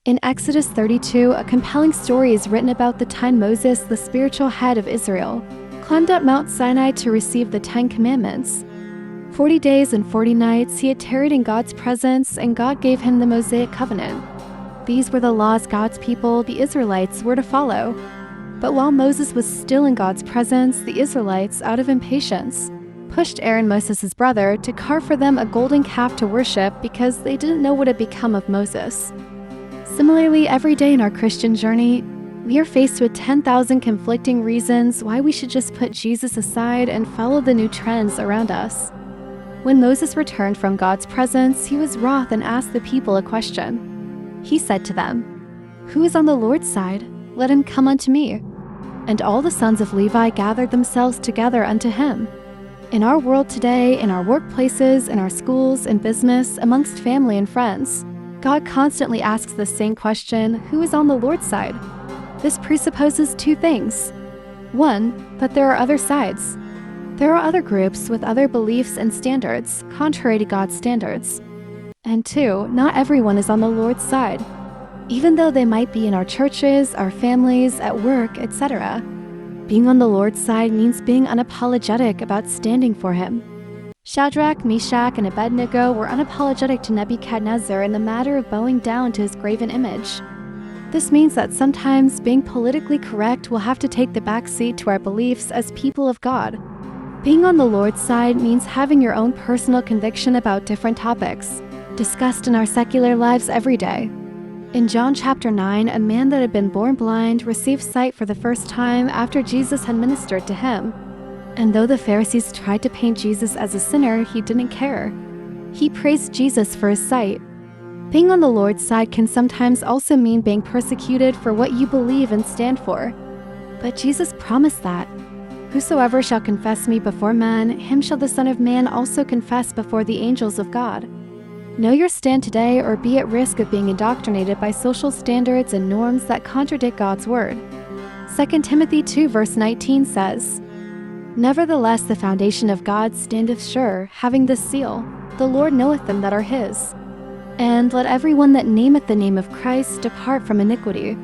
In Exodus 32, a compelling story is written about the time Moses, the spiritual head of Israel, climbed up Mount Sinai to receive the 10 Commandments. 40 days and 40 nights he had tarried in God's presence, and God gave him the Mosaic covenant. These were the laws God's people, the Israelites, were to follow. But while Moses was still in God's presence, the Israelites, out of impatience, pushed Aaron, Moses' brother, to carve for them a golden calf to worship because they didn't know what had become of Moses. Similarly, every day in our Christian journey, we are faced with 10,000 conflicting reasons why we should just put Jesus aside and follow the new trends around us. When Moses returned from God's presence, he was wroth and asked the people a question. He said to them, "Who is on the Lord's side? Let him come unto me." And all the sons of Levi gathered themselves together unto him. In our world today, in our workplaces, in our schools, in business, amongst family and friends, God constantly asks the same question, who is on the Lord's side? This presupposes two things. One, that there are other sides. There are other groups with other beliefs and standards, contrary to God's standards. And two, not everyone is on the Lord's side. Even though they might be in our churches, our families, at work, etc. Being on the Lord's side means being unapologetic about standing for Him. Shadrach, Meshach, and Abednego were unapologetic to Nebuchadnezzar in the matter of bowing down to his graven image. This means that sometimes being politically correct will have to take the back seat to our beliefs as people of God. Being on the Lord's side means having your own personal conviction about different topics, discussed in our secular lives every day. In John chapter 9, a man that had been born blind received sight for the first time after Jesus had ministered to him. And though the Pharisees tried to paint Jesus as a sinner, he didn't care. He praised Jesus for his sight. Being on the Lord's side can sometimes also mean being persecuted for what you believe and stand for. But Jesus promised that, "Whosoever shall confess me before men, him shall the Son of Man also confess before the angels of God." Know your stand today, or be at risk of being indoctrinated by social standards and norms that contradict God's word. 2 Timothy 2 verse 19 says, "Nevertheless the foundation of God standeth sure, having this seal, the Lord knoweth them that are his. And let every one that nameth the name of Christ depart from iniquity."